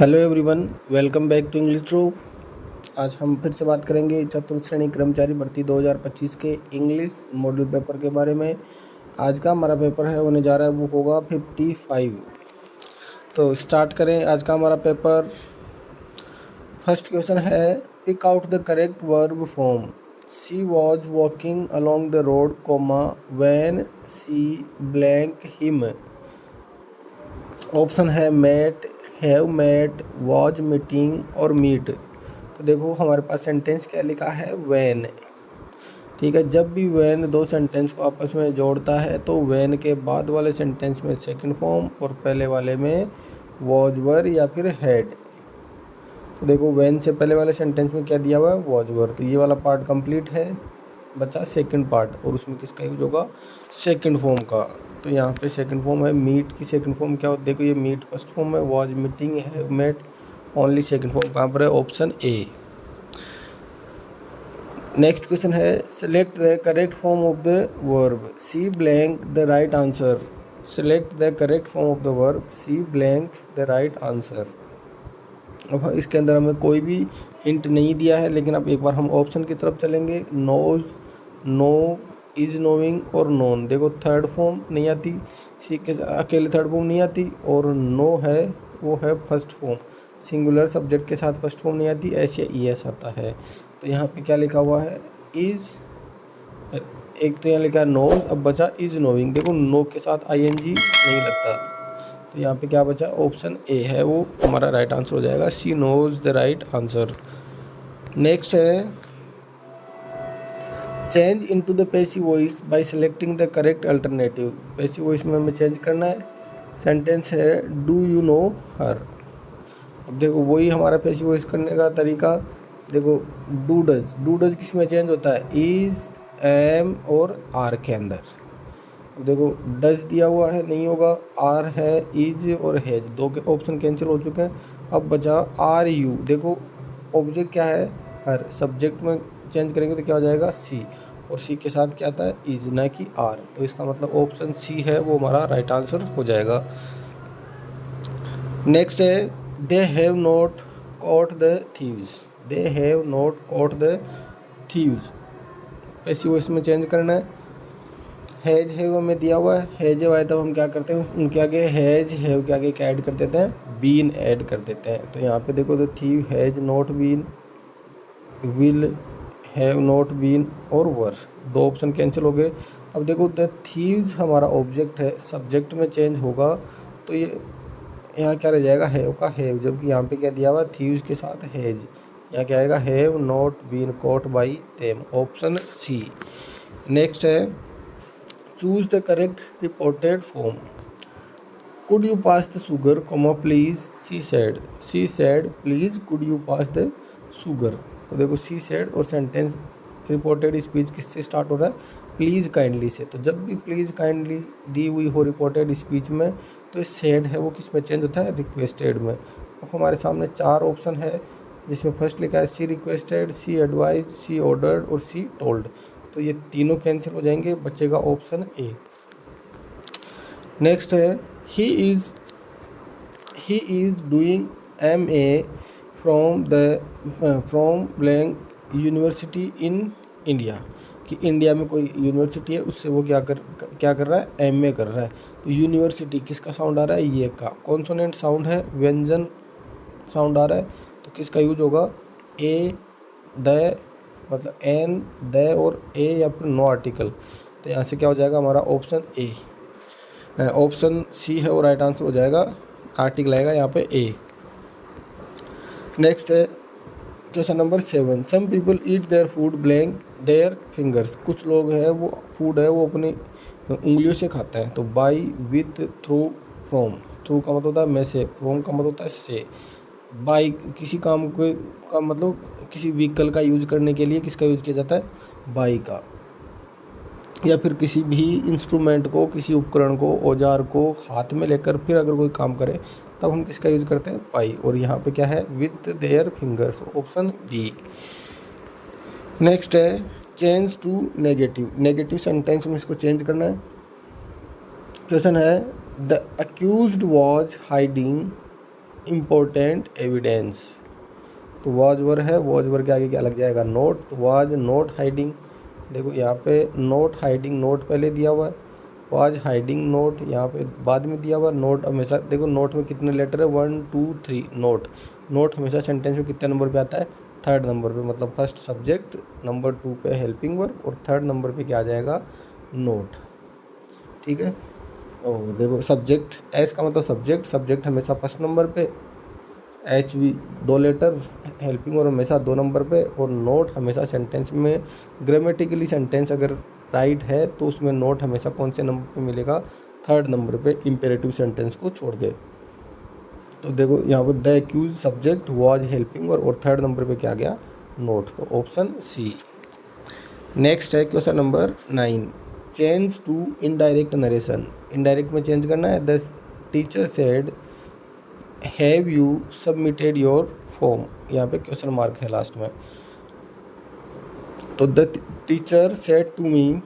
Hello everyone, welcome back to English Troop. आज हम फिर से बात करेंगे चतुर्थ श्रेणी कर्मचारी भर्ती 2025 के इंग्लिश मॉडल पेपर के बारे में। आज का हमारा पेपर है होने जा रहा है, वो होगा 55। तो स्टार्ट करें आज का हमारा पेपर। फर्स्ट क्वेश्चन है, pick out the correct verb form. She was walking along the road comma when she blank him. Option है met, have met, was meeting और मीट। तो देखो हमारे पास सेंटेंस क्या लिखा है, वैन। ठीक है, जब भी वैन दो सेंटेंस को आपस में जोड़ता है तो वैन के बाद वाले सेंटेंस में सेकंड फॉर्म और पहले वाले में वॉज वर या फिर हैड। तो देखो वैन से पहले वाले सेंटेंस में क्या दिया हुआ है, वॉज वर। तो ये वाला पार्ट कंप्लीट है, बचा सेकंड पार्ट, और उसमें किसका यूज होगा, सेकंड फॉर्म का। तो यहाँ पे सेकंड फॉर्म है मीट की सेकंड फॉर्म क्या होती है, देखो ये मीट फर्स्ट फॉर्म है, वॉज मीटिंग है, मेट ओनली सेकंड फॉर्म कहाँ पर है, ऑप्शन ए। नेक्स्ट क्वेश्चन है, select the correct form of the verb. See blank the right answer. Select the correct form of the verb, see blank the right answer. अब इसके अंदर हमें कोई भी हिंट नहीं दिया है, लेकिन अब एक बार हम ऑप्शन की तरफ चलेंगे। नोज, नो, इज नोइंग और नोन। देखो थर्ड फॉर्म नहीं आती, सी के अकेले थर्ड फॉर्म नहीं आती, और नो है वो है फर्स्ट फॉर्म। सिंगुलर सब्जेक्ट के साथ फर्स्ट फॉर्म नहीं आती, ऐसे ई एस आता है। तो यहाँ पे क्या लिखा हुआ है, इज। एक तो यहाँ लिखा है नोज, अब बचा इज नोइंग। देखो नो के साथ आई एन जी नहीं लगता, तो यहाँ पे क्या बचा, ऑप्शन ए है वो हमारा राइट आंसर हो जाएगा। She knows the right answer. Next है, change into the passive voice by selecting the correct alternative. Passive voice में हमें चेंज करना है। सेंटेंस है, डू यू नो हर। अब देखो वही हमारा पैसिव वॉइस करने का तरीका। देखो डू डज, डू डज किस में चेंज होता है, इज, एम और आर के अंदर। देखो डज दिया हुआ है, नहीं होगा, आर है, इज और हैज, दो के ऑप्शन कैंसिल हो चुके हैं। अब बचा आर यू। देखो ऑब्जेक्ट क्या है, हर, सब्जेक्ट में चेंज करेंगे तो क्या हो जाएगा, सी, और सी के साथ क्या आता है, इज, ना कि आर। तो इसका मतलब ऑप्शन सी है वो हमारा राइट आंसर हो जाएगा। नेक्स्ट है, they have not caught the thieves. They have not caught the thieves, passive voice में चेंज करना है। हैज हैव हमें दिया हुआ है, हैज हैव आया तब हम क्या करते हैं, उनके आगे हैज हैव के आगे क्या ऐड कर देते हैं, बीन ऐड कर देते हैं। तो यहाँ पे देखो, the thief has not been, will have not been और वर, दो ऑप्शन कैंसिल हो गए। अब देखो द थीव्स हमारा ऑब्जेक्ट है, सब्जेक्ट में चेंज होगा तो ये यहाँ क्या रह जाएगा, हैव का हैव, जबकि यहाँ पे क्या दिया हुआ, थीव्स के साथ हैज। यहाँ क्या आएगा, have not been caught by them, option C. Next है, choose the correct reported form. Could you pass the sugar, comma please she said. She said please could you pass the sugar. तो देखो she said और sentence reported speech किससे start हो रहा है, please kindly से। तो जब भी प्लीज़ काइंडली दी हुई हो रिपोर्टेड स्पीच में, तो सेड है वो किस में चेंज होता है, रिक्वेस्टेड में। अब हमारे सामने चार ऑप्शन है, जिसमें फर्स्ट लिखा है सी रिक्वेस्टेड, सी एडवाइज, सी ऑर्डर्ड और सी टोल्ड। तो ये तीनों कैंसिल हो जाएंगे, बचेगा ऑप्शन ए। नेक्स्ट है, he is doing MA from blank university in India. कि इंडिया में कोई यूनिवर्सिटी है, उससे वो क्या कर रहा है, MA कर रहा है। तो यूनिवर्सिटी किसका साउंड आ रहा है, ये का कॉन्सोनेंट साउंड है, व्यंजन साउंड आ रहा है, तो किसका यूज होगा, ए, द, मतलब एन, द और ए, या फिर नो आर्टिकल। तो यहाँ से क्या हो जाएगा हमारा ऑप्शन ए। ऑप्शन सी है वो राइट आंसर हो जाएगा, आर्टिकल आएगा यहाँ पे ए। नेक्स्ट है question number 7, some people eat their food blank their fingers. कुछ लोग हैं वो फूड है वो अपनी उंगलियों से खाता है। तो by, with, through, from. Through का मतलब होता है में से, फ्रॉम का मतलब होता है से। बाई किसी काम को का मतलब किसी व्हीकल का यूज करने के लिए किसका यूज किया जाता है, बाई का। या फिर किसी भी इंस्ट्रूमेंट को, किसी उपकरण को, औजार को हाथ में लेकर फिर अगर कोई काम करे तब हम किसका यूज करते हैं, पाई। और यहाँ पे क्या है, with their fingers, option B. Next है, change to negative. Negative sentence में इसको चेंज करना है। क्वेश्चन है, the accused was hiding important evidence. तो वॉज वर है, वॉज वर के आगे क्या लग जाएगा, नोट। तो वाज नोट हाइडिंग, देखो यहाँ पे नोट हाइडिंग, नोट पहले दिया हुआ है, वाज हाइडिंग नोट यहाँ पे बाद में दिया हुआ। नोट हमेशा देखो नोट में कितने लेटर है, 1 2 3 नोट। नोट हमेशा सेंटेंस में कितने नंबर पे आता है, थर्ड नंबर पे, मतलब फर्स्ट सब्जेक्ट, नंबर 2 पे हेल्पिंग वर्ब और थर्ड नंबर पे क्या आ जाएगा, नोट। ठीक है। और देखो सब्जेक्ट, एस का मतलब सब्जेक्ट, सब्जेक्ट हमेशा फर्स्ट नंबर पे, H V 2 letter, helping verb हमेशा 2 नंबर पे, और नोट हमेशा सेंटेंस में ग्रामेटिकली सेंटेंस अगर राइट है तो उसमें नोट हमेशा कौन से नंबर पे मिलेगा, थर्ड नंबर पे, इम्पेरेटिव सेंटेंस को छोड़ के। तो देखो यहाँ पर the accused subject was helping verb और थर्ड नंबर पे क्या गया, नोट। तो ऑप्शन सी। नेक्स्ट है question number 9, change to indirect narration. Indirect में चेंज करना है, the teacher said have you submitted your form, यहाँ पे क्वेश्चन मार्क है लास्ट में। तो the teacher said to me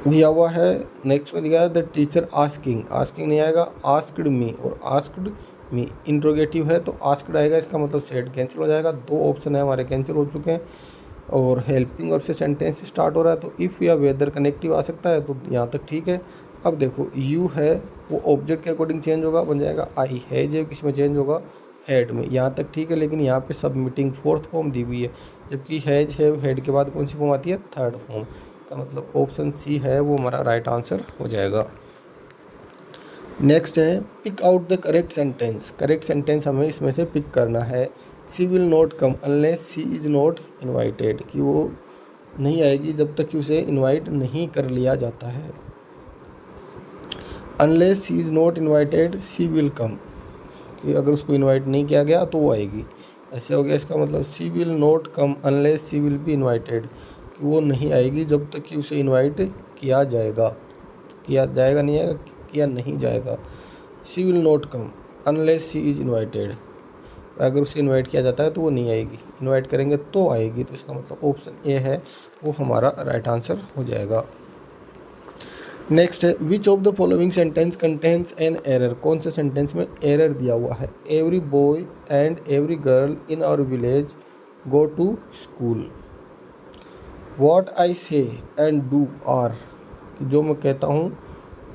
दिया हुआ है, नेक्स्ट में दिया है द टीचर आस्किंग, आस्किंग नहीं आएगा, आस्क्ड मी, और आस्क्ड मी इंट्रोगेटिव है तो आस्क्ड आएगा, इसका मतलब सेड कैंसिल हो जाएगा। 2 ऑप्शन है हमारे कैंसिल हो चुके हैं। और हेल्पिंग वर्ब से सेंटेंस स्टार्ट हो रहा है तो इफ़ या वेदर कनेक्टिव आ सकता है, तो यहाँ तक ठीक है। अब देखो यू है वो ऑब्जेक्ट के अकॉर्डिंग चेंज होगा, बन जाएगा आई। है जो किस में चेंज होगा, हेड में, यहाँ तक ठीक है। लेकिन यहाँ पे सबमिटिंग फोर्थ फॉर्म दी हुई है, जबकि हैज है हेड के बाद कौन सी फॉर्म आती है, थर्ड फॉर्म। का मतलब ऑप्शन सी है वो हमारा राइट आंसर हो जाएगा। नेक्स्ट है pick out the correct sentence. Correct sentence हमें इसमें से पिक करना है। She will not come unless she is not invited, कि वो नहीं आएगी जब तक कि उसे इनवाइट नहीं कर लिया जाता है। Unless she is not invited she will come, कि अगर उसको इनवाइट नहीं किया गया तो वो आएगी। ऐसे हो गया, इसका मतलब she will not come unless she will be invited, कि वो नहीं आएगी जब तक कि उसे इनवाइट किया जाएगा। किया जाएगा नहीं आएगा, किया नहीं जाएगा। She will not come unless she is invited, अगर उसे इनवाइट किया जाता है तो वो नहीं आएगी, इनवाइट करेंगे तो आएगी। तो इसका मतलब ऑप्शन ए है वो हमारा राइट आंसर हो जाएगा। नेक्स्ट है which of the following sentence contains an error. कौन से सेंटेंस में एरर दिया हुआ है, every boy and every girl in our village go to school. What I say and do are, कि जो मैं कहता हूँ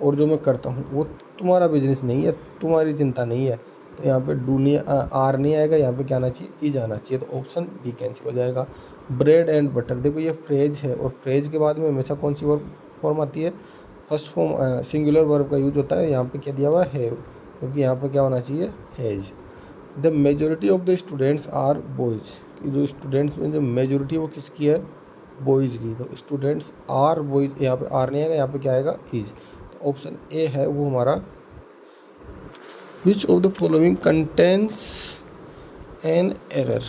और जो मैं करता हूँ वो तुम्हारा बिजनेस नहीं है, तुम्हारी चिंता नहीं है। तो यहाँ पे डू नहीं, आर नहीं आएगा, यहाँ पे क्या आना चाहिए, इज आना चाहिए। तो ऑप्शन बी कैंसिल हो जाएगा। ब्रेड एंड बटर, देखो ये फ्रेज है और फ्रेज के बाद में हमेशा कौन सी वर्ब फॉर्म आती है, फर्स्ट फॉर्म सिंगुलर वर्ब का यूज होता है। यहाँ पे क्या दिया हुआ है, हैव, क्योंकि यहाँ पे क्या होना चाहिए, has. The majority of the students are boys, कि जो स्टूडेंट्स में जो मेजोरिटी है वो किसकी है, बॉयज़ की। तो स्टूडेंट्स आर बॉयज़, यहाँ पे आर नहीं आएगा, यहाँ पे क्या आएगा, इज। तो ऑप्शन ए है वो हमारा विच of the following contains an error.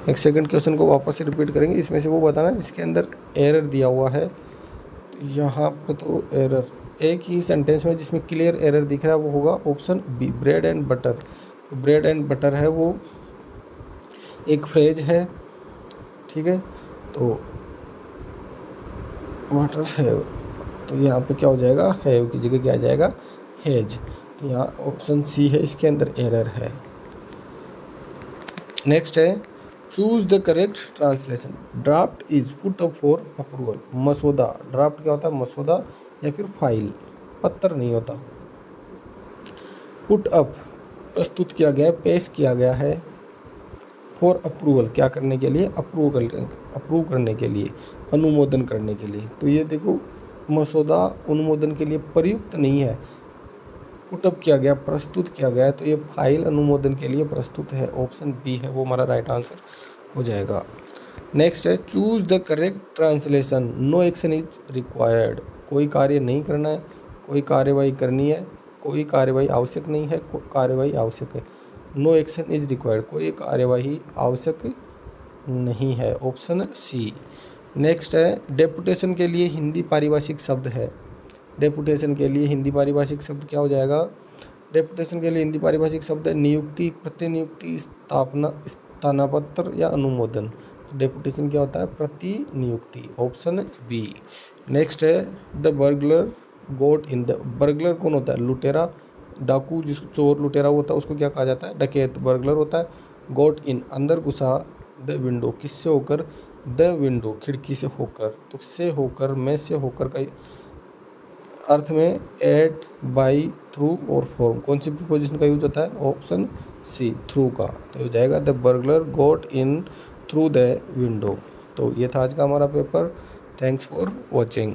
एक सेकंड क्वेश्चन को वापस से रिपीट करेंगे, इसमें से वो बताना जिसके अंदर एरर दिया हुआ है। यहाँ पे तो एरर एक ही सेंटेंस में जिसमें क्लियर एरर दिख रहा है वो होगा option B, bread and butter. Bread and butter है वो एक फ्रेज है, ठीक है। तो बटर है, तो यहाँ पे क्या हो जाएगा, हैव की जगह क्या आ जाएगा, हैज। तो यहाँ ऑप्शन सी है, इसके अंदर एरर है। नेक्स्ट है choose the correct translation. Draft is put up for approval. मसौदा, ड्राफ्ट क्या होता है, मसौदा या फिर फाइल, पत्र नहीं होता। पुट अप प्रस्तुत किया गया है, पेश किया गया है। फॉर अप्रूवल क्या करने के लिए, अप्रूव करने के लिए, अनुमोदन करने के लिए। तो ये देखो मसौदा अनुमोदन के लिए प्रयुक्त नहीं है, पुटअप किया गया, प्रस्तुत किया गया, तो ये फाइल अनुमोदन के लिए प्रस्तुत है। ऑप्शन बी है वो हमारा राइट आंसर हो जाएगा। नेक्स्ट है choose the correct translation. No action is required, कोई कार्य नहीं करना है, कोई कार्यवाही करनी है, कोई कार्यवाही आवश्यक नहीं है, कार्यवाही आवश्यक है। नो एक्शन इज रिक्वायर्ड, कोई कार्यवाही आवश्यक नहीं है, ऑप्शन सी। नेक्स्ट है डेपुटेशन के लिए हिंदी पारिभाषिक शब्द है। डेपुटेशन के लिए हिंदी पारिभाषिक शब्द क्या हो जाएगा, डेपुटेशन के लिए हिंदी पारिभाषिक शब्द है नियुक्ति, प्रतिनियुक्ति, स्थापना, स्थानापत्र या अनुमोदन। डेपुटेशन क्या होता है, प्रतिनियुक्ति, ऑप्शन बी। नेक्स्ट है the burglar got in the. Burglar कौन होता है? लुटेरा, डाकू, जिसको चोर लुटेरा होता है उसको क्या कहा जाता है? डकैत। बर्गलर होता है। गोट इन अंदर घुसा, द विंडो किससे होकर? द विंडो खिड़की से होकर। तो से होकर, में से होकर का अर्थ में एट, बाई, थ्रू और फ्रॉम कौन सी प्रीपोजिशन का यूज होता है? ऑप्शन सी, थ्रू का। तो हो जाएगा the burglar got in through the window. तो ये था आज का हमारा पेपर। Thanks for watching.